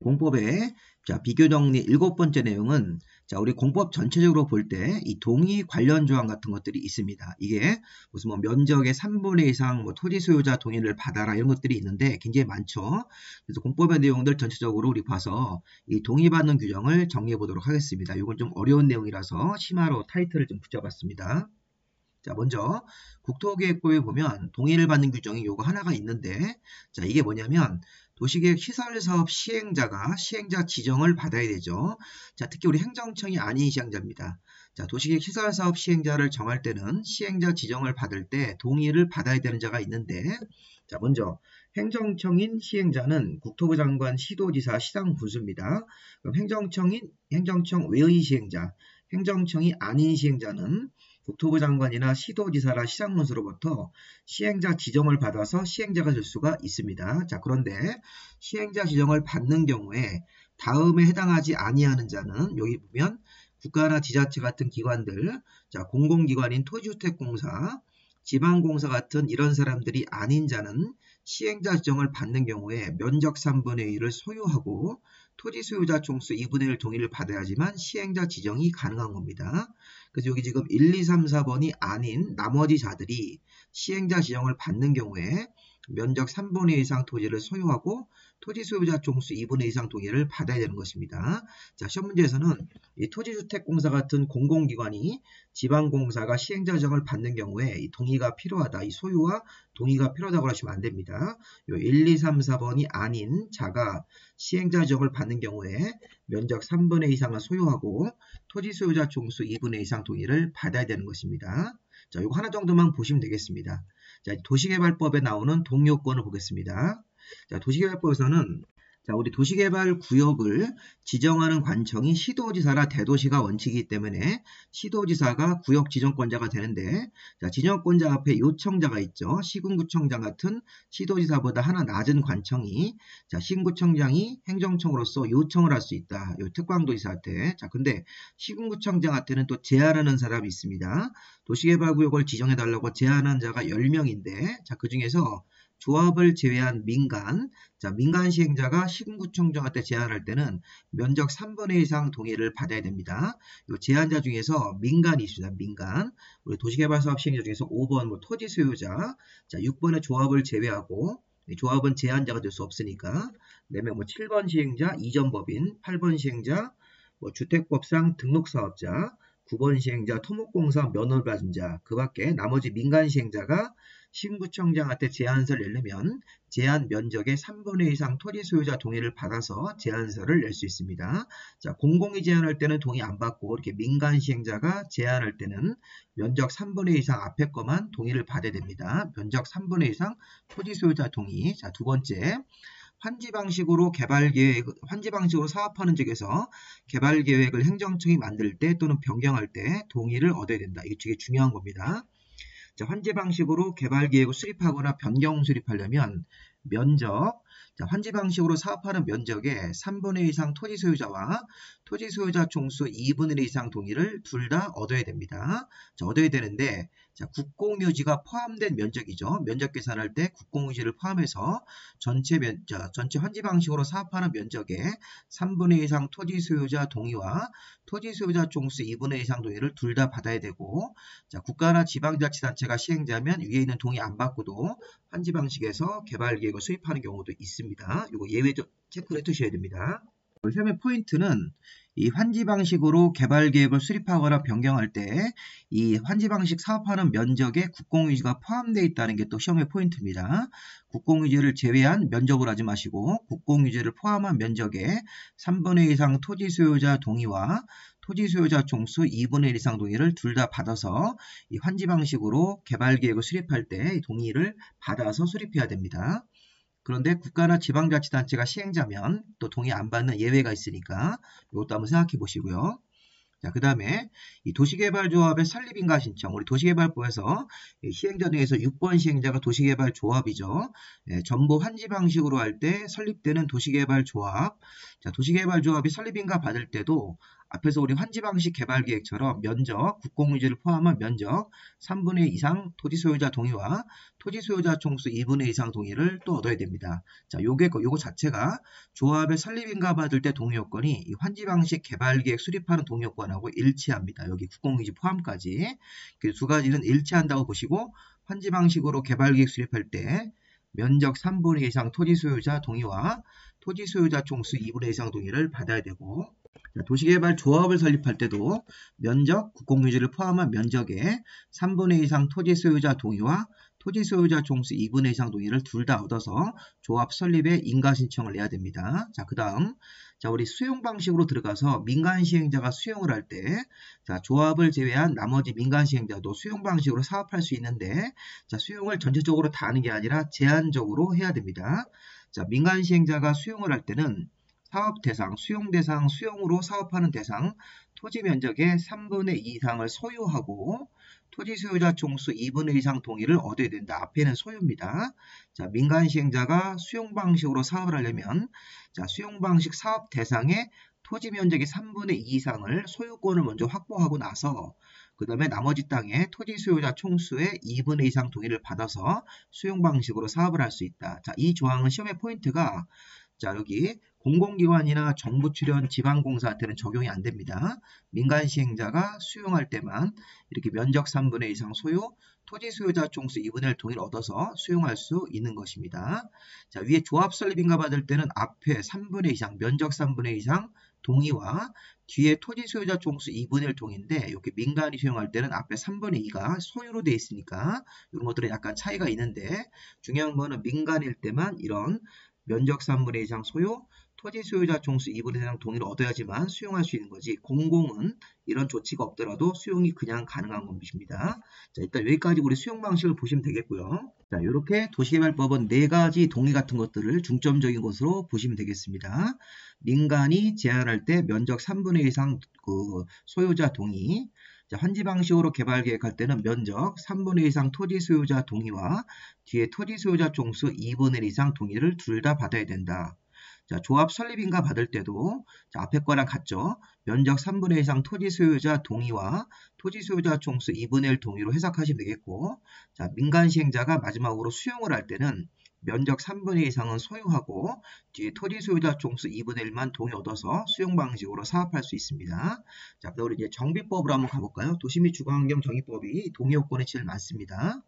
공법의 비교 정리 7번째 내용은 우리 공법 전체적으로 볼 때 이 동의 관련 조항 같은 것들이 있습니다. 이게 무슨 면적의 3분의 2 이상 토지 소유자 동의를 받아라 이런 것들이 있는데 굉장히 많죠. 그래서 공법의 내용들 전체적으로 우리 봐서 이 동의받는 규정을 정리해 보도록 하겠습니다. 이건 좀 어려운 내용이라서 심화로 타이틀을 좀 붙여봤습니다. 먼저 국토계획법에 보면 동의를 받는 규정이 요거 하나가 있는데 이게 뭐냐면 도시계획 시설사업 시행자가 시행자 지정을 받아야 되죠. 특히 우리 행정청이 아닌 시행자입니다. 도시계획 시설사업 시행자를 정할 때는 시행자 지정을 받을 때 동의를 받아야 되는 자가 있는데 먼저 행정청인 시행자는 국토부 장관, 시도지사, 시장 군수입니다. 그럼 행정청 외의 시행자, 행정청이 아닌 시행자는 국토부 장관이나 시도지사나 시장군수로부터 시행자 지정을 받아서 시행자가 될 수가 있습니다. 그런데 시행자 지정을 받는 경우에 다음에 해당하지 아니하는 자는 여기 보면 국가나 지자체 같은 기관들, 공공기관인 토지주택공사, 지방공사 같은 이런 사람들이 아닌 자는 시행자 지정을 받는 경우에 면적 3분의 1을 소유하고 토지 소유자 총수 2분의 1 동의를 받아야지만 시행자 지정이 가능한 겁니다. 그래서 여기 지금 1, 2, 3, 4번이 아닌 나머지 자들이 시행자 지정을 받는 경우에 면적 3분의 1 이상 토지를 소유하고 토지 소유자 총수 2분의 1 이상 동의를 받아야 되는 것입니다. 시험 문제에서는 이 토지주택공사 같은 공공기관이 지방공사가 시행자 지정을 받는 경우에 이 동의가 필요하다. 이 소유와 동의가 필요하다고 하시면 안 됩니다. 요 1, 2, 3, 4번이 아닌 자가 시행자 지정을 받는 경우에 면적 3분의 2 이상을 소유하고 토지 소유자 총수 2분의 1 이상 동의를 받아야 되는 것입니다. 이거 하나 정도만 보시면 되겠습니다. 도시개발법에 나오는 동의요건을 보겠습니다. 도시개발법에서는 우리 도시개발구역을 지정하는 관청이 시도지사나 대도시가 원칙이기 때문에 시도지사가 구역 지정권자가 되는데 지정권자 앞에 요청자가 있죠. 시군구청장 같은 시도지사보다 하나 낮은 관청이 시군구청장이 행정청으로서 요청을 할 수 있다. 요 특광도지사한테. 근데 시군구청장한테는 또 제안하는 사람이 있습니다. 도시개발구역을 지정해달라고 제안한 자가 10명인데 그 중에서 조합을 제외한 민간 시행자가 시군구청장한테 제안할 때는 면적 3분의 1 이상 동의를 받아야 됩니다. 이 제안자 중에서 민간이 있습니다. 민간. 우리 도시개발사업 시행자 중에서 5번 토지 소유자, 6번의 조합을 제외하고 조합은 제안자가 될 수 없으니까 4명 7번 시행자, 이전법인, 8번 시행자, 주택법상 등록사업자, 9번 시행자, 토목공사 면허를 받은 자, 그 밖에 나머지 민간 시행자가 시군구청장한테 제안서를 내려면 제안 면적의 3분의 1 이상 토지 소유자 동의를 받아서 제안서를 낼 수 있습니다. 공공이 제안할 때는 동의 안 받고 이렇게 민간 시행자가 제안할 때는 면적 3분의 1 이상 앞에 거만 동의를 받아야 됩니다. 면적 3분의 1 이상 토지 소유자 동의. 두 번째. 환지 방식으로 사업하는 쪽에서 개발 계획을 행정청이 만들 때 또는 변경할 때 동의를 얻어야 된다. 이게 되게 중요한 겁니다. 환지 방식으로 개발 계획을 수립하거나 변경 수립하려면 면적, 환지 방식으로 사업하는 면적의 3분의 1 이상 토지 소유자와 토지 소유자 총수 2분의 1 이상 동의를 둘 다 얻어야 됩니다. 얻어야 되는데 국공유지가 포함된 면적이죠. 면적 계산할 때 국공유지를 포함해서 전체 환지 방식으로 사업하는 면적의 3분의 1 이상 토지 소유자 동의와 토지 소유자 총수 2분의 1 이상 동의를 둘 다 받아야 되고 국가나 지방자치단체가 시행자면 위에 있는 동의 안 받고도 환지 방식에서 개발 계획을 수립하는 경우도 있습니다. 이거 예외 체크를 해두셔야 됩니다. 시험의 포인트는 이 환지 방식으로 개발 계획을 수립하거나 변경할 때 이 환지 방식 사업하는 면적에 국공유지가 포함되어 있다는 게 또 시험의 포인트입니다. 국공유지를 제외한 면적으로 하지 마시고 국공유지를 포함한 면적에 3분의 1 이상 토지 소유자 동의와 토지 소유자 총수 2분의 1 이상 동의를 둘 다 받아서 이 환지 방식으로 개발 계획을 수립할 때 동의를 받아서 수립해야 됩니다. 그런데 국가나 지방자치단체가 시행자면 또 동의 안 받는 예외가 있으니까 이것도 한번 생각해 보시고요. 자, 그 다음에 이 도시개발조합의 설립인가 신청. 우리 도시개발부에서 시행자 중에서 6번 시행자가 도시개발조합이죠. 전부 환지 방식으로 할 때 설립되는 도시개발조합. 자, 도시개발조합이 설립인가 받을 때도 앞에서 우리 환지 방식 개발계획처럼 면적, 국공유지를 포함한 면적 3분의 2 이상 토지 소유자 동의와 토지 소유자 총수 2분의 2 이상 동의를 또 얻어야 됩니다. 자, 요거 자체가 조합의 설립인가 받을 때 동의 요건이 이 환지 방식 개발계획 수립하는 동의 요건하고 일치합니다. 여기 국공유지 포함까지. 그 두 가지는 일치한다고 보시고 환지 방식으로 개발계획 수립할 때 면적 3분의 2 이상 토지 소유자 동의와 토지 소유자 총수 2분의 2 이상 동의를 받아야 되고, 도시개발 조합을 설립할 때도 면적, 국공유지를 포함한 면적의 3분의 2 이상 토지 소유자 동의와 토지 소유자 총수 2분의 2 이상 동의를 둘 다 얻어서 조합 설립에 인가 신청을 내야 됩니다. 자, 그 다음, 자, 우리 수용 방식으로 들어가서 민간 시행자가 수용을 할 때, 자, 조합을 제외한 나머지 민간 시행자도 수용 방식으로 사업할 수 있는데, 자, 수용을 전체적으로 다 하는 게 아니라 제한적으로 해야 됩니다. 자, 민간 시행자가 수용을 할 때는 사업 대상, 수용 대상, 수용으로 사업하는 대상, 토지 면적의 3분의 2 이상을 소유하고 토지 소유자 총수 2분의 2 이상 동의를 얻어야 된다. 앞에는 소유입니다. 자, 민간 시행자가 수용 방식으로 사업을 하려면, 자, 수용 방식 사업 대상의 토지 면적의 3분의 2 이상을 소유권을 먼저 확보하고 나서 그 다음에 나머지 땅에 토지 소유자 총수의 2분의 2 이상 동의를 받아서 수용 방식으로 사업을 할 수 있다. 자, 이 조항은 시험의 포인트가, 자, 여기 공공기관이나 정부 출연 지방공사한테는 적용이 안 됩니다. 민간 시행자가 수용할 때만 이렇게 면적 3분의 2 이상 소유, 토지 소유자 총수 2분의 1 동의를 얻어서 수용할 수 있는 것입니다. 자, 위에 조합 설립인가 받을 때는 앞에 3분의 2 이상, 면적 3분의 2 이상 동의와 뒤에 토지 소유자 총수 2분의 1 동의인데 이렇게 민간이 수용할 때는 앞에 3분의 2가 소유로 되어 있으니까 이런 것들은 약간 차이가 있는데 중요한 거는 민간일 때만 이런 면적 3분의 2 이상 소유, 토지 소유자 총수 2분의 1 이상 동의를 얻어야지만 수용할 수 있는 거지, 공공은 이런 조치가 없더라도 수용이 그냥 가능한 것입니다. 자, 일단 여기까지 우리 수용 방식을 보시면 되겠고요. 자, 이렇게 도시개발법은 4가지 동의 같은 것들을 중점적인 것으로 보시면 되겠습니다. 민간이 제한할 때 면적 3분의 2 이상 그 소유자 동의, 자, 환지 방식으로 개발 계획할 때는 면적 3분의 2 이상 토지 소유자 동의와 뒤에 토지 소유자 총수 2분의 1 이상 동의를 둘 다 받아야 된다. 자, 조합 설립인가 받을 때도, 자, 앞에 거랑 같죠. 면적 3분의 2 이상 토지 소유자 동의와 토지 소유자 총수 2분의 1 동의로 해석하시면 되겠고, 자, 민간 시행자가 마지막으로 수용을 할 때는 면적 3분의 2 이상은 소유하고 뒤에 토지 소유자 총수 2분의 1만 동의 얻어서 수용 방식으로 사업할 수 있습니다. 자, 우리 이제 정비법으로 한번 가볼까요? 도시 및 주거환경 정의법이 동의 요건이 제일 많습니다.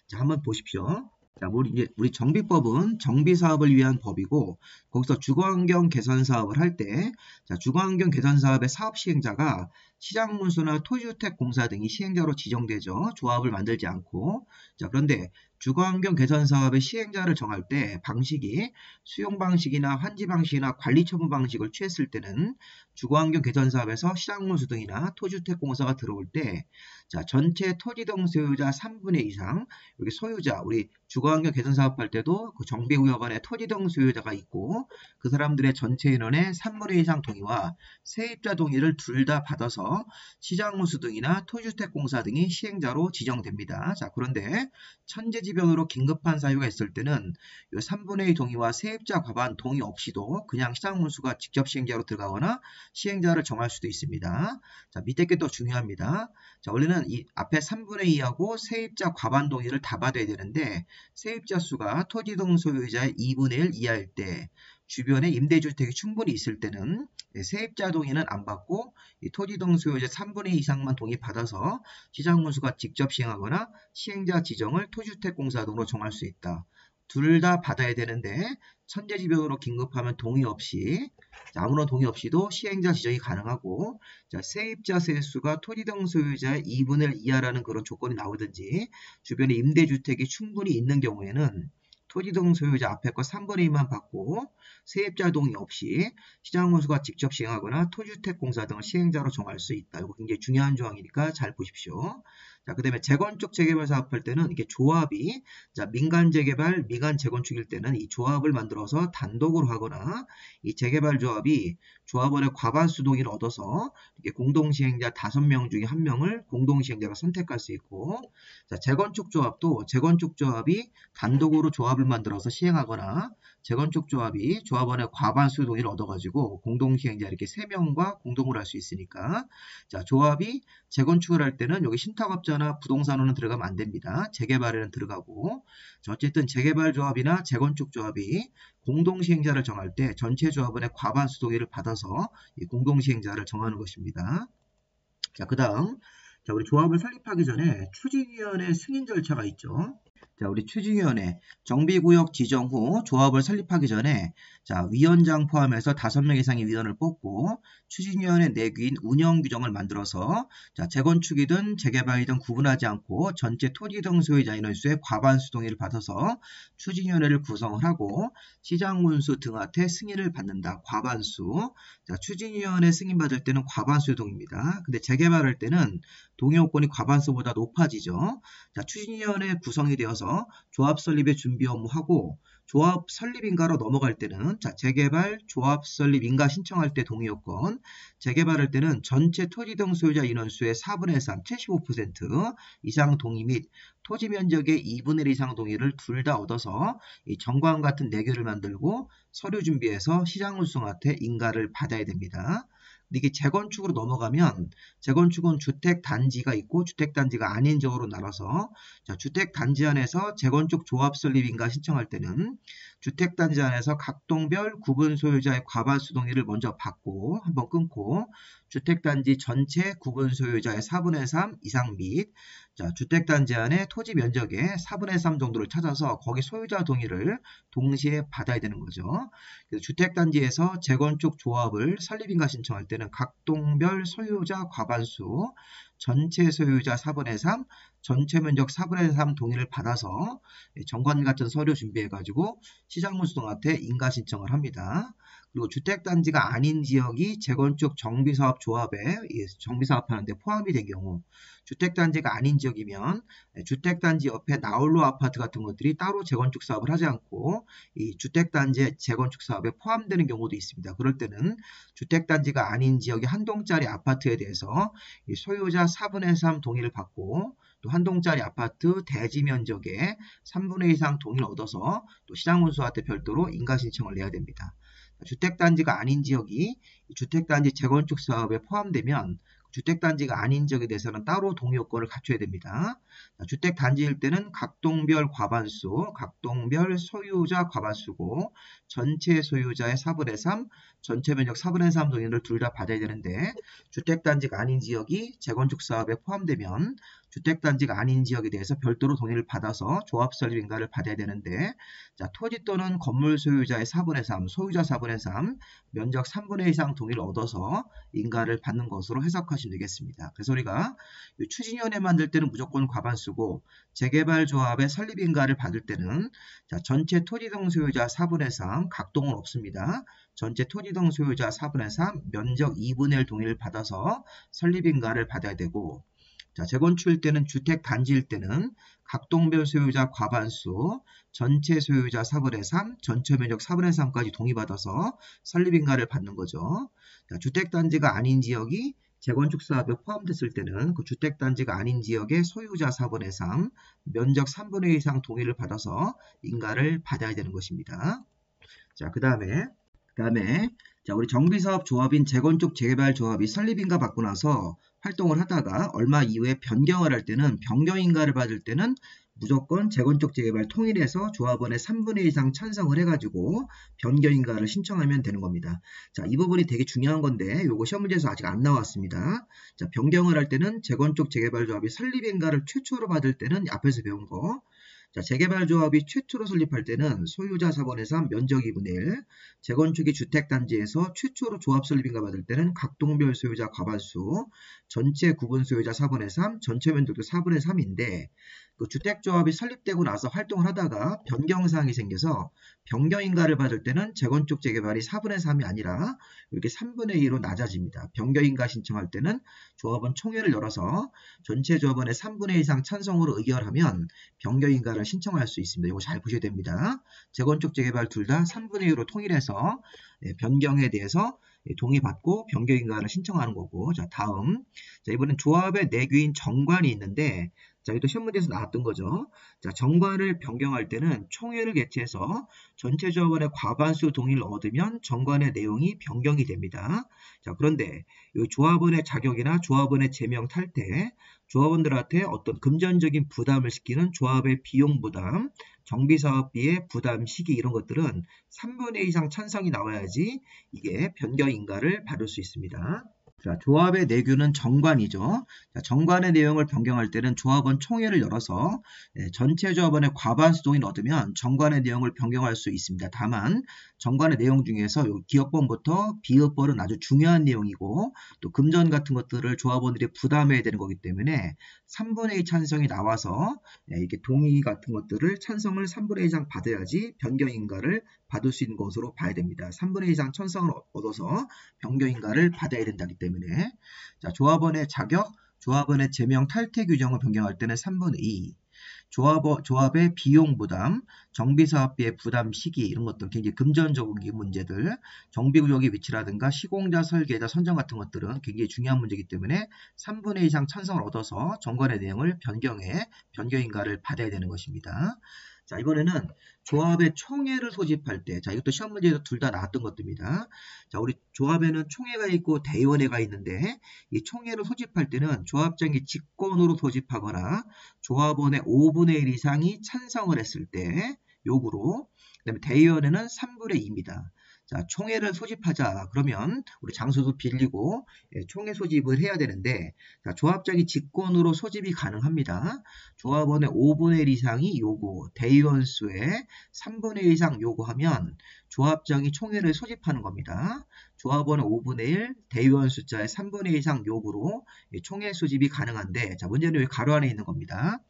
자, 한번 보십시오. 자, 우리 정비법은 정비사업을 위한 법이고, 거기서 주거환경 개선 사업을 할 때, 자, 주거환경 개선 사업의 사업 시행자가 시장문수나 토지주택공사 등이 시행자로 지정되죠. 조합을 만들지 않고. 자, 그런데 주거환경 개선 사업의 시행자를 정할 때 방식이 수용 방식이나 환지 방식이나 관리 처분 방식을 취했을 때는 주거환경 개선 사업에서 시장문수 등이나 토지주택공사가 들어올 때, 자, 전체 토지 등 소유자 3분의 2 이상, 여기 소유자, 우리 주거환경 개선 사업할 때도 그 정비구역 안에 토지 등 소유자가 있고 그 사람들의 전체 인원의 3분의 2 이상 동의와 세입자 동의를 둘 다 받아서 시장문수 등이나 토지주택공사 등이 시행자로 지정됩니다. 자, 그런데 천재지변으로 긴급한 사유가 있을 때는 이 3분의 2 동의와 세입자 과반 동의 없이도 그냥 시장문수가 직접 시행자로 들어가거나 시행자를 정할 수도 있습니다. 자, 밑에 게 더 중요합니다. 자, 원래는 이 앞에 3분의 2하고 세입자 과반 동의를 다 받아야 되는데 세입자 수가 토지 등 소유자의 2분의 1 이하일 때, 주변에 임대주택이 충분히 있을 때는 세입자 동의는 안 받고 이 토지 등 소유자 3분의 2 이상만 동의받아서 시장문수가 직접 시행하거나 시행자 지정을 토지주택공사 등으로 정할 수 있다. 둘 다 받아야 되는데 천재지변으로 긴급하면 동의 없이, 아무런 동의 없이도 시행자 지정이 가능하고, 자, 세입자 세수가 토지 등 소유자의 2분의 1 이하라는 그런 조건이 나오든지 주변에 임대주택이 충분히 있는 경우에는 토지 등 소유자 앞에 거 3분의 2만 받고 세입자 동의 없이 시장문수가 직접 시행하거나 토지주택공사 등을 시행자로 정할 수 있다. 이거 굉장히 중요한 조항이니까 잘 보십시오. 자, 그 다음에 재건축 재개발 사업할 때는 이게 조합이, 자, 민간 재개발, 민간 재건축일 때는 이 조합을 만들어서 단독으로 하거나 이 재개발 조합이 조합원의 과반수 동의를 얻어서 이게 공동시행자 5명 중에 1명을 공동시행자가 선택할 수 있고, 자, 재건축 조합도 재건축 조합이 단독으로 조합을 만들어서 시행하거나 재건축 조합이 조합원의 과반수 동의를 얻어가지고 공동시행자 이렇게 3명과 공동으로 할 수 있으니까, 자, 조합이 재건축을 할 때는 여기 신탁업자나 부동산원은 들어가면 안 됩니다. 재개발에는 들어가고, 자, 어쨌든 재개발 조합이나 재건축 조합이 공동시행자를 정할 때 전체 조합원의 과반수 동의를 받아서 이 공동시행자를 정하는 것입니다. 자, 그 다음, 자, 우리 조합을 설립하기 전에 추진위원회 승인 절차가 있죠. 자, 우리 추진위원회 정비구역 지정 후 조합을 설립하기 전에, 자, 위원장 포함해서 5명 이상의 위원을 뽑고 추진위원회 내규인 운영규정을 만들어서, 자, 재건축이든 재개발이든 구분하지 않고 전체 토지 등 소유자 인원수의 과반수 동의를 받아서 추진위원회를 구성을 하고 시장군수 등한테 승인을 받는다. 과반수. 자, 추진위원회 승인받을 때는 과반수 동의입니다. 근데 재개발할 때는 동의 요건이 과반수보다 높아지죠. 자, 추진위원회 구성이 되어서 조합 설립의 준비 업무하고 조합 설립 인가로 넘어갈 때는, 자, 재개발, 조합 설립 인가 신청할 때 동의 요건, 재개발할 때는 전체 토지 등 소유자 인원수의 4분의 3, 75% 이상 동의 및 토지 면적의 2분의 1 이상 동의를 둘 다 얻어서 이 정관 같은 내규를 만들고 서류 준비해서 시장군수한테 인가를 받아야 됩니다. 이게 재건축으로 넘어가면 재건축은 주택단지가 있고 주택단지가 아닌 지역으로 나눠서, 자, 주택단지 안에서 재건축 조합 설립 인가 신청할 때는 주택단지 안에서 각 동별 구분 소유자의 과반수 동의를 먼저 받고 한번 끊고 주택단지 전체 구분 소유자의 4분의 3 이상 및, 자, 주택단지 안에 토지 면적의 4분의 3 정도를 찾아서 거기 소유자 동의를 동시에 받아야 되는 거죠. 그래서 주택단지에서 재건축 조합을 설립인가 신청할 때는 각 동별 소유자 과반수, 전체 소유자 4분의 3, 전체 면적 4분의 3 동의를 받아서 정관 같은 서류 준비해가지고 시장군수등한테 인가 신청을 합니다. 그리고 주택단지가 아닌 지역이 재건축 정비사업 조합에 정비사업하는데 포함이 된 경우, 주택단지가 아닌 지역이면 주택단지 옆에 나홀로 아파트 같은 것들이 따로 재건축 사업을 하지 않고 이 주택단지 재건축 사업에 포함되는 경우도 있습니다. 그럴 때는 주택단지가 아닌 지역의 한 동짜리 아파트에 대해서 이 소유자 4분의 3 동의를 받고 또 한 동짜리 아파트 대지 면적의 3분의 2 이상 동의를 얻어서 또 시장군수한테 별도로 인가 신청을 내야 됩니다. 주택단지가 아닌 지역이 주택단지 재건축 사업에 포함되면 주택단지가 아닌 지역에 대해서는 따로 동의 요건을 갖춰야 됩니다. 주택단지일 때는 각 동별 과반수, 각 동별 소유자 과반수고 전체 소유자의 4분의 3, 전체 면적 4분의 3 동의를 둘 다 받아야 되는데, 주택단지가 아닌 지역이 재건축 사업에 포함되면 주택단지가 아닌 지역에 대해서 별도로 동의를 받아서 조합 설립 인가를 받아야 되는데, 자, 토지 또는 건물 소유자의 4분의 3, 소유자 4분의 3, 면적 3분의 2 이상 동의를 얻어서 인가를 받는 것으로 해석하시면 되겠습니다. 그래서 우리가 추진위원회 만들 때는 무조건 과반수고 재개발 조합의 설립 인가를 받을 때는, 자, 전체 토지 등 소유자 4분의 3, 각동은 없습니다. 전체 토지 등 소유자 4분의 3, 면적 2분의 1 동의를 받아서 설립 인가를 받아야 되고, 자, 재건축일 때는 주택단지일 때는 각 동별 소유자 과반수, 전체 소유자 4분의 3, 전체 면적 4분의 3까지 동의받아서 설립인가를 받는 거죠. 자, 주택단지가 아닌 지역이 재건축 사업에 포함됐을 때는 그 주택단지가 아닌 지역의 소유자 4분의 3, 면적 3분의 2 이상 동의를 받아서 인가를 받아야 되는 것입니다. 자, 그 다음에 자, 우리 정비사업 조합인 재건축 재개발 조합이 설립인가 받고 나서 활동을 하다가 얼마 이후에 변경을 할 때는, 변경인가를 받을 때는 무조건 재건축 재개발 통일해서 조합원의 3분의 1 이상 찬성을 해가지고 변경인가를 신청하면 되는 겁니다. 자, 이 부분이 되게 중요한 건데 요거 시험 문제에서 아직 안 나왔습니다. 자, 변경을 할 때는 재건축 재개발 조합이 설립인가를 최초로 받을 때는 앞에서 배운 거, 자, 재개발 조합이 최초로 설립할 때는 소유자 4분의 3, 면적 2분의 1, 재건축이 주택단지에서 최초로 조합 설립인가 받을 때는 각 동별 소유자 과반수, 전체 구분 소유자 4분의 3, 전체 면적도 4분의 3인데, 그 주택조합이 설립되고 나서 활동을 하다가 변경사항이 생겨서 변경인가를 받을 때는 재건축 재개발이 4분의 3이 아니라 이렇게 3분의 2로 낮아집니다. 변경인가 신청할 때는 조합원 총회를 열어서 전체 조합원의 3분의 2 이상 찬성으로 의결하면 변경인가를 신청할 수 있습니다. 이거 잘 보셔야 됩니다. 재건축 재개발 둘 다 3분의 2로 통일해서 변경에 대해서 동의받고 변경인가를 신청하는 거고. 자, 다음. 자, 이번엔 조합의 내규인 정관이 있는데, 자, 이것도 시험 문제에서 나왔던 거죠. 자, 정관을 변경할 때는 총회를 개최해서 전체 조합원의 과반수 동의를 얻으면 정관의 내용이 변경이 됩니다. 자, 그런데 이 조합원의 자격이나 조합원의 제명 탈퇴, 조합원들한테 어떤 금전적인 부담을 시키는 조합의 비용 부담, 정비사업비의 부담 시기 이런 것들은 3분의 2 이상 찬성이 나와야지 이게 변경인가를 받을 수 있습니다. 자, 조합의 내규는 정관이죠. 자, 정관의 내용을 변경할 때는 조합원 총회를 열어서 전체 조합원의 과반수 동의를 얻으면 정관의 내용을 변경할 수 있습니다. 다만 정관의 내용 중에서 기업법부터 비업법은 아주 중요한 내용이고 또 금전 같은 것들을 조합원들이 부담해야 되는 거기 때문에 3분의 2 찬성이 나와서 이렇게 동의 같은 것들을 찬성을 3분의 2 이상 받아야지 변경인가를 받을 수 있는 것으로 봐야 됩니다. 3분의 2 이상 찬성을 얻어서 변경인가를 받아야 된다기 때문에. 자, 조합원의 자격, 조합원의 제명 탈퇴 규정을 변경할 때는 3분의 2. 조합의 비용 부담, 정비사업비의 부담 시기 이런 것들 굉장히 금전적인 문제들, 정비구역의 위치라든가 시공자, 설계자, 선정 같은 것들은 굉장히 중요한 문제이기 때문에 3분의 2 이상 찬성을 얻어서 정관의 내용을 변경해 변경인가를 받아야 되는 것입니다. 자, 이번에는 조합의 총회를 소집할 때, 자, 이것도 시험 문제에서 둘 다 나왔던 것들입니다. 자, 우리 조합에는 총회가 있고 대의원회가 있는데, 이 총회를 소집할 때는 조합장이 직권으로 소집하거나 조합원의 5분의 1 이상이 찬성을 했을 때 요구로, 그 다음에 대의원회는 3분의 2입니다. 자, 총회를 소집하자. 그러면 우리 장소도 빌리고 총회 소집을 해야 되는데, 자, 조합장이 직권으로 소집이 가능합니다. 조합원의 5분의 1 이상이 요구, 대의원 수의 3분의 1 이상 요구하면 조합장이 총회를 소집하는 겁니다. 조합원의 5분의 1, 대의원 숫자의 3분의 1 이상 요구로 총회 소집이 가능한데, 자, 문제는 여기 가로 안에 있는 겁니다.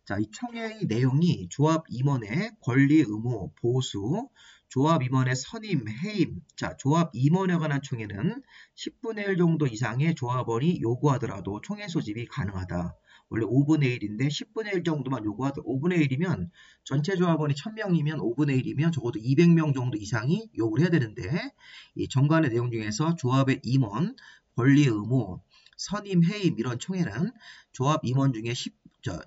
자, 이 총회의 내용이 조합 임원의 권리, 의무, 보수, 조합 임원의 선임, 해임. 자, 조합 임원에 관한 총회는 10분의 1 정도 이상의 조합원이 요구하더라도 총회 소집이 가능하다. 원래 5분의 1인데 10분의 1 정도만 요구하더라도 5분의 1이면 전체 조합원이 1000명이면 5분의 1이면 적어도 200명 정도 이상이 요구를 해야 되는데 이 정관의 내용 중에서 조합의 임원, 권리, 의무, 선임, 해임 이런 총회는 조합 임원 중에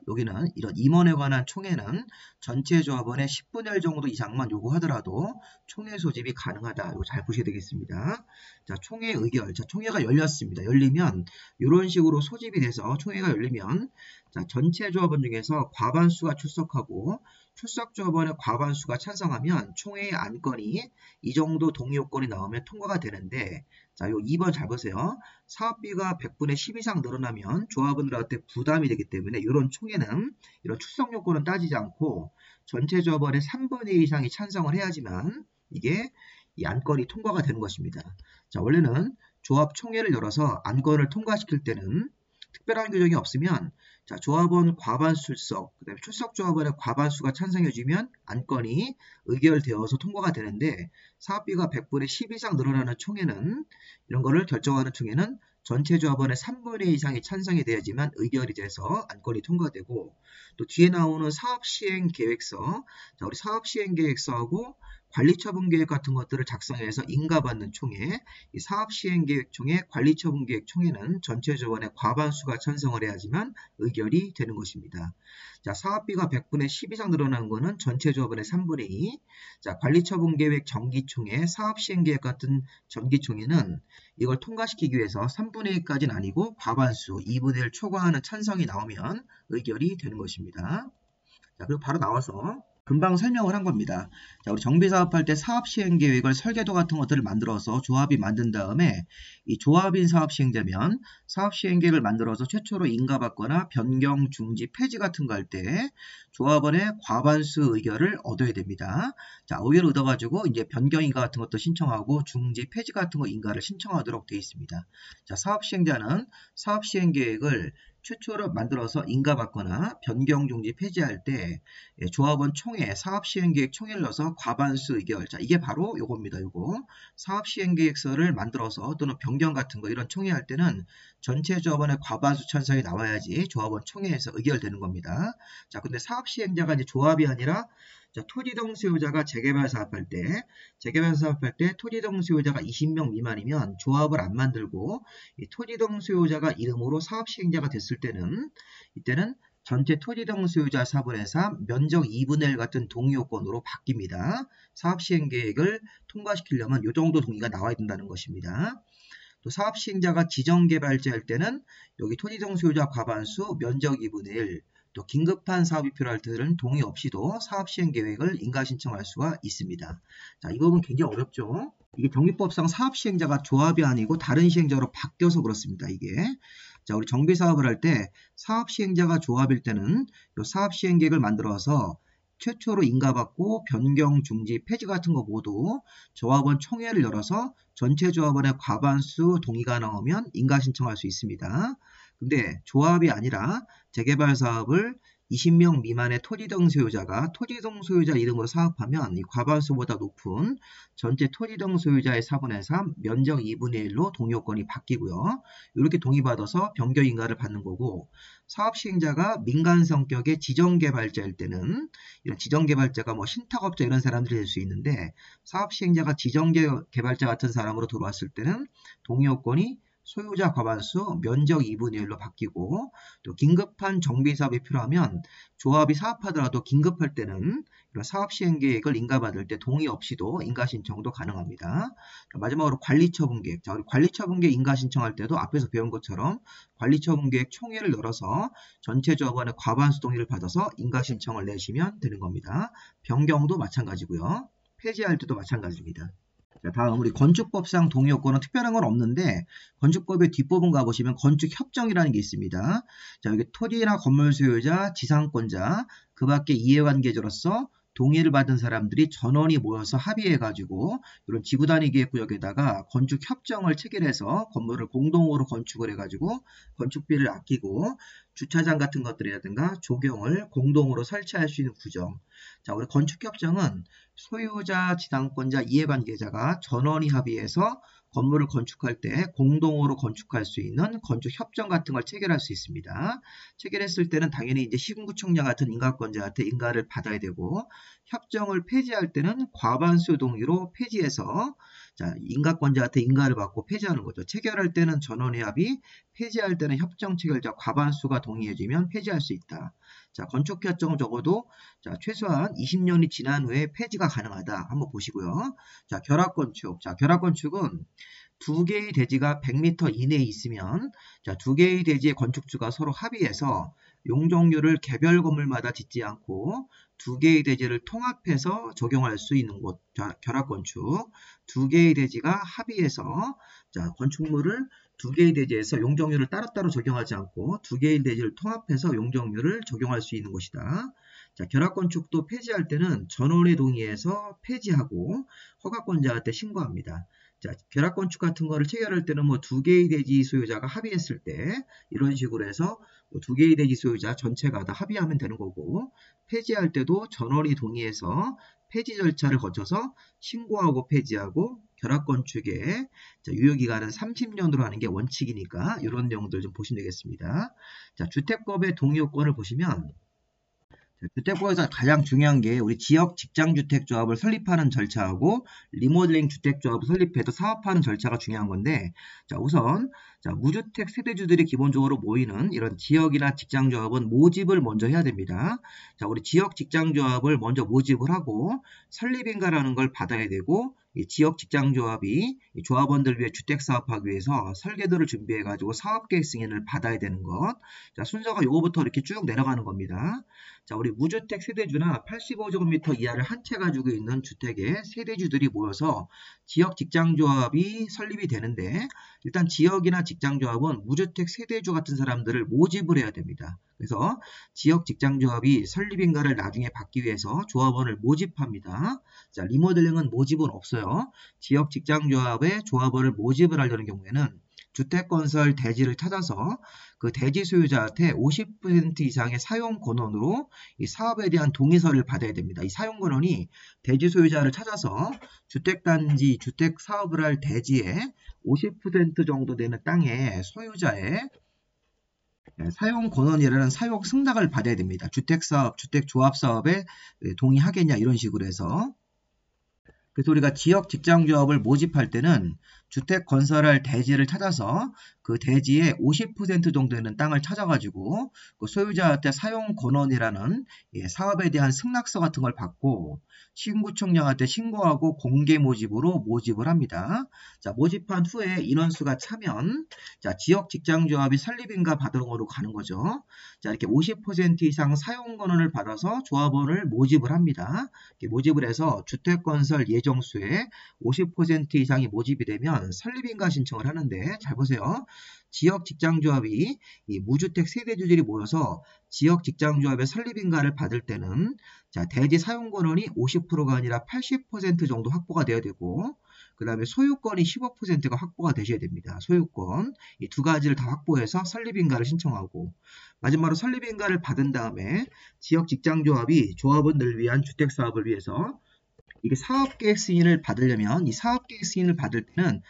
여기는 이런 임원에 관한 총회는 전체 조합원의 10분의 1 정도 이상만 요구하더라도 총회 소집이 가능하다. 이거 잘 보셔야 되겠습니다. 자, 총회 의결. 자, 총회가 열렸습니다. 열리면 이런 식으로 소집이 돼서 총회가 열리면 자, 전체 조합원 중에서 과반수가 출석하고 출석 조합원의 과반수가 찬성하면 총회의 안건이 이 정도 동의 요건이 나오면 통과가 되는데 자, 요 2번 잘 보세요. 사업비가 100분의 10 이상 늘어나면 조합원들한테 부담이 되기 때문에 이런 총회는 이런 출석 요건은 따지지 않고 전체 조합원의 3분의 2 이상이 찬성을 해야지만 이게 이 안건이 통과가 되는 것입니다. 자, 원래는 조합 총회를 열어서 안건을 통과시킬 때는 특별한 규정이 없으면 자, 조합원 과반수 출석, 그다음에 출석 조합원의 과반수가 찬성해주면 안건이 의결되어서 통과가 되는데 사업비가 100분의 10 이상 늘어나는 총회는 이런 거를 결정하는 총회는 전체 조합원의 3분의 2 이상이 찬성이 돼야지만 의결이 돼서 안건이 통과되고 또 뒤에 나오는 사업시행계획서, 자, 우리 사업시행계획서하고 관리처분계획 같은 것들을 작성해서 인가받는 총회, 이 사업시행계획총회, 관리처분계획총회는 전체 조합원의 과반수가 찬성을 해야지만 의결이 되는 것입니다. 자, 사업비가 100분의 10 이상 늘어나는 것은 전체 조합원의 3분의 2. 자, 관리처분계획 정기총회, 사업시행계획 같은 정기총회는 이걸 통과시키기 위해서 3분의 2까지는 아니고 과반수 2분의 1 초과하는 찬성이 나오면 의결이 되는 것입니다. 자, 그리고 바로 나와서 금방 설명을 한 겁니다. 자, 우리 정비사업할 때 사업시행계획을 설계도 같은 것들을 만들어서 조합이 만든 다음에 이 조합인 사업시행자면 사업시행계획을 만들어서 최초로 인가받거나 변경, 중지, 폐지 같은 거 할 때 조합원의 과반수 의결을 얻어야 됩니다. 자, 의결을 얻어가지고 이제 변경인가 같은 것도 신청하고 중지, 폐지 같은 거 인가를 신청하도록 되어 있습니다. 자, 사업시행자는 사업시행계획을 최초로 만들어서 인가받거나 변경 중지 폐지할 때 조합원 총회 사업시행계획 총회를 넣어서 과반수 의결. 자, 이게 바로 요겁니다. 요거 사업시행계획서를 만들어서 또는 변경 같은 거 이런 총회할 때는 전체 조합원의 과반수 찬성이 나와야지 조합원 총회에서 의결되는 겁니다. 자, 근데 사업시행자가 이제 조합이 아니라 자, 토지동 소유자가 재개발 사업할 때 토지동 소유자가 20명 미만이면 조합을 안 만들고 이 토지동 소유자가 이름으로 사업 시행자가 됐을 때는 이때는 전체 토지동 소유자 4분의 3 면적 2분의 1 같은 동의 요건으로 바뀝니다. 사업 시행 계획을 통과시키려면 이 정도 동의가 나와야 된다는 것입니다. 또 사업 시행자가 지정 개발자일 때는 여기 토지동 소유자 과반수 면적 2분의 1 또 긴급한 사업이 필요할 때는 동의 없이도 사업 시행 계획을 인가 신청할 수가 있습니다. 자, 이 부분 굉장히 어렵죠. 이게 정비법상 사업 시행자가 조합이 아니고 다른 시행자로 바뀌어서 그렇습니다. 이게. 자, 우리 정비 사업을 할 때 사업 시행자가 조합일 때는 이 사업 시행 계획을 만들어서 최초로 인가받고 변경, 중지, 폐지 같은 거 모두 조합원 총회를 열어서 전체 조합원의 과반수 동의가 나오면 인가 신청할 수 있습니다. 근데 조합이 아니라 재개발 사업을 20명 미만의 토지동 소유자가 토지동 소유자 이름으로 사업하면 이 과반수보다 높은 전체 토지동 소유자의 4분의 3 면적 2분의 1로 동의요건이 바뀌고요. 이렇게 동의받아서 변경 인가를 받는 거고 사업 시행자가 민간 성격의 지정개발자일 때는 이런 지정개발자가 뭐 신탁업자 이런 사람들이 될 수 있는데 사업 시행자가 지정개발자 같은 사람으로 들어왔을 때는 동의요건이 소유자 과반수 면적 2분의 1로 바뀌고 또 긴급한 정비 사업이 필요하면 조합이 사업하더라도 긴급할 때는 이런 사업 시행 계획을 인가받을 때 동의 없이도 인가 신청도 가능합니다. 마지막으로 관리처분 계획. 자, 우리 관리처분 계획 인가 신청할 때도 앞에서 배운 것처럼 관리처분 계획 총회를 열어서 전체 조합원의 과반수 동의를 받아서 인가 신청을 내시면 되는 겁니다. 변경도 마찬가지고요. 폐지할 때도 마찬가지입니다. 자, 다음 우리 건축법상 동의 요건은 특별한 건 없는데 건축법의 뒷부분 가보시면 건축협정이라는 게 있습니다. 자, 여기 토지나 건물 소유자, 지상권자, 그 밖에 이해관계자로서 동의를 받은 사람들이 전원이 모여서 합의해가지고 이런 지구단위 계획구역에다가 건축협정을 체결해서 건물을 공동으로 건축을 해가지고 건축비를 아끼고 주차장 같은 것들이라든가 조경을 공동으로 설치할 수 있는 구정. 자, 우리 건축협정은 소유자, 지상권자, 이해관계자가 전원이 합의해서 건물을 건축할 때 공동으로 건축할 수 있는 건축협정 같은 걸 체결할 수 있습니다. 체결했을 때는 당연히 이제 시군구청장 같은 인가권자한테 인가를 받아야 되고 협정을 폐지할 때는 과반수 동의로 폐지해서 자, 인가권자한테 인가를 받고 폐지하는 거죠. 체결할 때는 전원의 합의, 폐지할 때는 협정 체결자 과반수가 동의해주면 폐지할 수 있다. 자, 건축협정은 적어도 자, 최소한 20년이 지난 후에 폐지가 가능하다. 한번 보시고요. 자, 결합건축. 자, 결합건축은 두 개의 대지가 100m 이내에 있으면 자, 두 개의 대지의 건축주가 서로 합의해서 용적률을 개별 건물마다 짓지 않고 두 개의 대지를 통합해서 적용할 수 있는 곳, 자, 결합건축. 두 개의 대지가 합의해서 자, 건축물을 두 개의 대지에서 용적률을 따로따로 적용하지 않고 두 개의 대지를 통합해서 용적률을 적용할 수 있는 곳이다. 자, 결합건축도 폐지할 때는 전원의 동의에서 폐지하고 허가권자한테 신고합니다. 자, 결합건축 같은 거를 체결할 때는 뭐 두 개의 대지 소유자가 합의했을 때 이런 식으로 해서 뭐 두 개의 대지 소유자 전체가 다 합의하면 되는 거고 폐지할 때도 전원이 동의해서 폐지 절차를 거쳐서 신고하고 폐지하고 결합건축의 유효기간은 30년으로 하는 게 원칙이니까 이런 내용들 좀 보시면 되겠습니다. 자, 주택법의 동의요건을 보시면 주택법에서 가장 중요한 게 우리 지역 직장주택조합을 설립하는 절차하고 리모델링 주택조합을 설립해서 사업하는 절차가 중요한 건데 자, 우선 자, 무주택 세대주들이 기본적으로 모이는 이런 지역이나 직장조합은 모집을 먼저 해야 됩니다. 자, 우리 지역 직장조합을 먼저 모집을 하고 설립인가라는 걸 받아야 되고 이 지역 직장조합이 이 조합원들 위해 주택 사업하기 위해서 설계도를 준비해 가지고 사업계획 승인을 받아야 되는 것. 자, 순서가 요거부터 이렇게 쭉 내려가는 겁니다. 자, 우리 무주택 세대주나 85제곱미터 이하를 한 채 가지고 있는 주택의 세대주들이 모여서 지역 직장조합이 설립이 되는데 일단 지역이나 직장조합은 무주택 세대주 같은 사람들을 모집을 해야 됩니다. 그래서 지역직장조합이 설립인가를 나중에 받기 위해서 조합원을 모집합니다. 자, 리모델링은 모집은 없어요. 지역직장조합에 조합원을 모집을 하려는 경우에는 주택건설 대지를 찾아서 그 대지 소유자한테 50% 이상의 사용 권한으로 이 사업에 대한 동의서를 받아야 됩니다. 이 사용 권한이 대지 소유자를 찾아서 주택단지, 주택 사업을 할 대지의 50% 정도 되는 땅의 소유자의 사용 권한이라는 사용 승낙을 받아야 됩니다. 주택사업, 주택조합사업에 동의하겠냐 이런 식으로 해서. 그래서 우리가 지역 직장조합을 모집할 때는 주택 건설할 대지를 찾아서 그 대지의 50% 정도 되는 땅을 찾아가지고 그 소유자한테 사용 권한이라는 사업에 대한 승낙서 같은 걸 받고 신구청장한테 신고하고 공개 모집으로 모집을 합니다. 자, 모집한 후에 인원수가 차면 자, 지역 직장조합이 설립인가 받으러 가는 거죠. 자, 이렇게 50% 이상 사용 권한을 받아서 조합원을 모집을 합니다. 이렇게 모집을 해서 주택건설 예정수의 50% 이상이 모집이 되면 설립인가 신청을 하는데 잘 보세요. 지역 직장조합이 이 무주택 세대주들이 모여서 지역 직장조합의 설립인가를 받을 때는 자, 대지 사용 권한이 50%가 아니라 80% 정도 확보가 되어야 되고 그 다음에 소유권이 15%가 확보가 되셔야 됩니다. 소유권 이 두 가지를 다 확보해서 설립인가를 신청하고 마지막으로 설립인가를 받은 다음에 지역 직장조합이 조합원들을 위한 주택사업을 위해서 이게 사업계획 승인을 받으려면 이 사업계획 승인을 받을 때는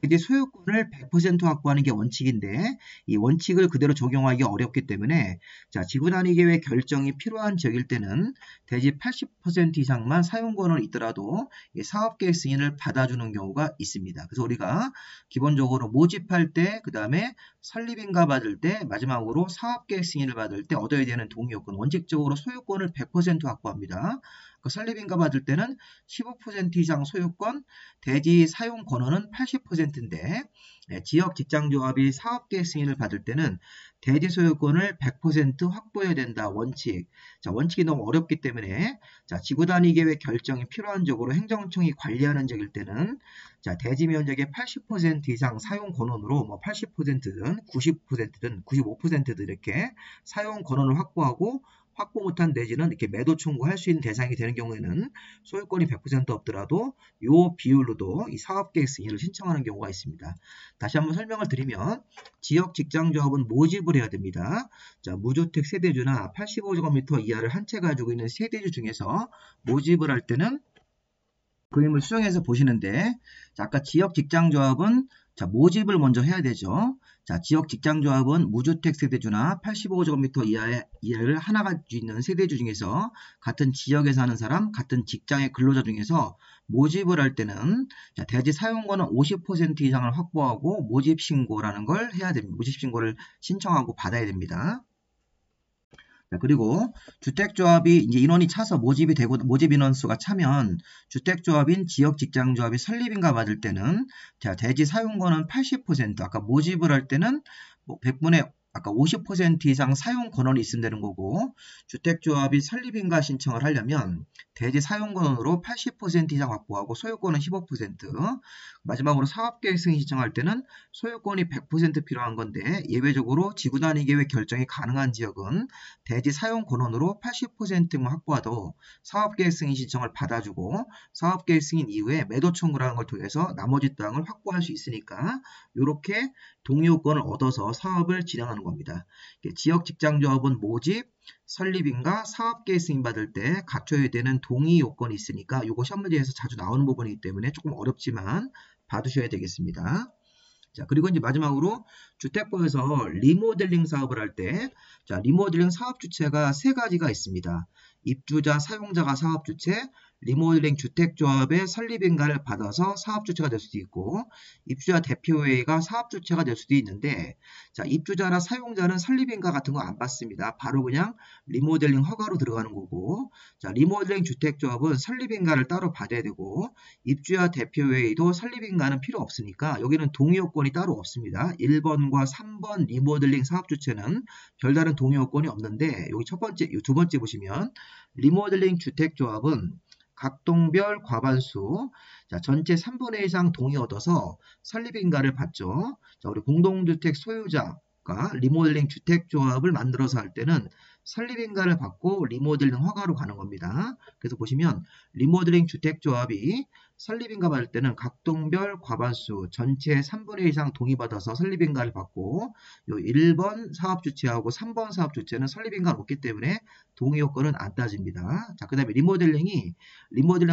대지 소유권을 100% 확보하는 게 원칙인데 이 원칙을 그대로 적용하기 어렵기 때문에 자, 지구단위계획 결정이 필요한 지역일 때는 대지 80% 이상만 사용권은 있더라도 이 사업계획 승인을 받아주는 경우가 있습니다. 그래서 우리가 기본적으로 모집할 때, 그 다음에 설립인가 받을 때, 마지막으로 사업계획 승인을 받을 때 얻어야 되는 동의요건, 원칙적으로 소유권을 100% 확보합니다. 그 설립인가 받을 때는 15% 이상 소유권, 대지 사용 권한은 80%인데 지역 직장조합이 사업계획 승인을 받을 때는 대지 소유권을 100% 확보해야 된다. 원칙. 자, 원칙이 너무 어렵기 때문에 자, 지구단위계획 결정이 필요한 지역으로 행정청이 관리하는 지역일 때는 자, 대지 면적의 80% 이상 사용 권한으로 뭐 80%든 90%든 95%든 이렇게 사용 권한을 확보하고 확보 못한 대지는 이렇게 매도 청구할 수 있는 대상이 되는 경우에는 소유권이 100% 없더라도 이 비율로도 이 사업계획 승인을 신청하는 경우가 있습니다. 다시 한번 설명을 드리면 지역 직장조합은 모집을 해야 됩니다. 자, 무주택 세대주나 85제곱미터 이하를 한 채 가지고 있는 세대주 중에서 모집을 할 때는 그림을 수정해서 보시는데 자, 아까 지역 직장조합은 자, 모집을 먼저 해야 되죠. 자, 지역 직장조합은 무주택 세대주나 85제곱미터 이하를 하나 가지고 있는 세대주 중에서 같은 지역에 사는 사람, 같은 직장의 근로자 중에서 모집을 할 때는 자, 대지 사용권은 50% 이상을 확보하고 모집 신고라는 걸 해야 됩니다. 모집 신고를 신청하고 받아야 됩니다. 그리고 주택조합이 이제 인원이 차서 모집이 되고 모집 인원수가 차면 주택조합인 지역직장조합이 설립인가 받을 때는 자, 대지 사용권은 80% 아까 모집을 할 때는 뭐 100분의 아까 50% 이상 사용 권한이 있으면 되는 거고 주택조합이 설립인가 신청을 하려면 대지 사용 권한으로 80% 이상 확보하고 소유권은 15% 마지막으로 사업계획 승인 신청할 때는 소유권이 100% 필요한 건데 예외적으로 지구단위계획 결정이 가능한 지역은 대지 사용 권한으로 80%만 확보하도 사업계획 승인 신청을 받아주고 사업계획 승인 이후에 매도 청구라는 걸 통해서 나머지 땅을 확보할 수 있으니까 이렇게 동의요건을 얻어서 사업을 진행하는 겁니다. 지역 직장조합은 모집, 설립인가, 사업계획 승인 받을 때 갖춰야 되는 동의요건이 있으니까 이거 시험 문제에서 자주 나오는 부분이기 때문에 조금 어렵지만 봐두셔야 되겠습니다. 자, 그리고 이제 마지막으로 주택법에서 리모델링 사업을 할 때, 자, 리모델링 사업 주체가 세 가지가 있습니다. 입주자, 사용자가 사업 주체, 리모델링 주택조합의 설립인가를 받아서 사업 주체가 될 수도 있고, 입주자 대표회의가 사업 주체가 될 수도 있는데, 자, 입주자나 사용자는 설립인가 같은 거 안 받습니다. 바로 그냥 리모델링 허가로 들어가는 거고, 자, 리모델링 주택조합은 설립인가를 따로 받아야 되고, 입주자 대표회의도 설립인가는 필요 없으니까 여기는 동의요건이 따로 없습니다. 1번과 3번 리모델링 사업 주체는 별다른 동의요건이 없는데 여기 첫 번째, 두 번째 보시면 리모델링 주택조합은 각 동별 과반수 자, 전체 3분의 1 이상 동의 얻어서 설립인가를 받죠. 자, 우리 공동주택 소유자 주택조합과 리모델링 주택조합을 만들어서 할 때는 설립인가를 받고 리모델링 허가로 가는 겁니다. 그래서 보시면 리모델링 주택조합이 설립인가 받을 때는 각 동별 과반수 전체 3분의 2 이상 동의받아서 설립인가를 받고 요 1번 사업주체하고 3번 사업주체는 설립인가가 없기 때문에 동의 요건은 안 따집니다. 자, 그 다음에 리모델링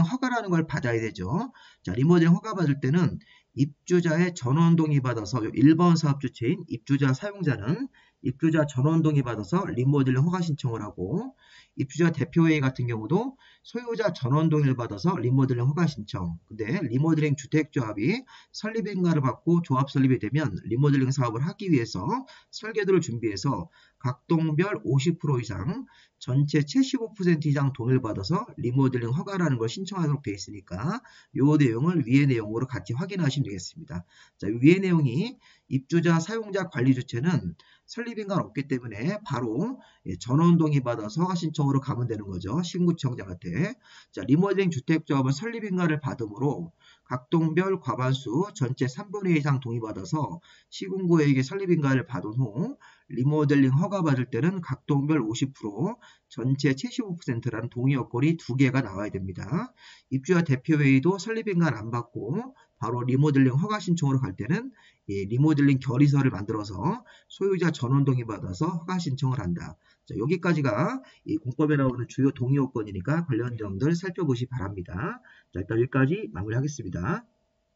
허가라는 걸 받아야 되죠. 자, 리모델링 허가 받을 때는 입주자의 전원 동의 받아서 1번 사업주체인 입주자 사용자는 입주자 전원 동의 받아서 리모델링 허가 신청을 하고 입주자 대표회의 같은 경우도 소유자 전원 동의를 받아서 리모델링 허가 신청. 근데 리모델링 주택조합이 설립인가를 받고 조합 설립이 되면 리모델링 사업을 하기 위해서 설계도를 준비해서 각 동별 50% 이상 전체 75% 이상 동의를 받아서 리모델링 허가라는 걸 신청하도록 되어 있으니까 이 내용을 위의 내용으로 같이 확인하시면 되겠습니다. 자, 위의 내용이 입주자, 사용자, 관리 주체는 설립인가가 없기 때문에 바로 전원 동의 받아서 허가 신청으로 가면 되는 거죠. 신구청장한테. 자, 리모델링 주택조합은 설립인가를 받음으로 각 동별 과반수 전체 3분의 2 이상 동의받아서 시군구에게 설립인가를 받은 후 리모델링 허가 받을 때는 각 동별 50% 전체 75%라는 동의 요건이 2개가 나와야 됩니다. 입주자 대표회의도 설립인가를 안 받고 바로 리모델링 허가 신청으로 갈 때는 리모델링 결의서를 만들어서 소유자 전원 동의 받아서 허가 신청을 한다. 자, 여기까지가 이 공법에 나오는 주요 동의 요건이니까 관련 점들 살펴보시기 바랍니다. 자, 일단 여기까지 마무리하겠습니다.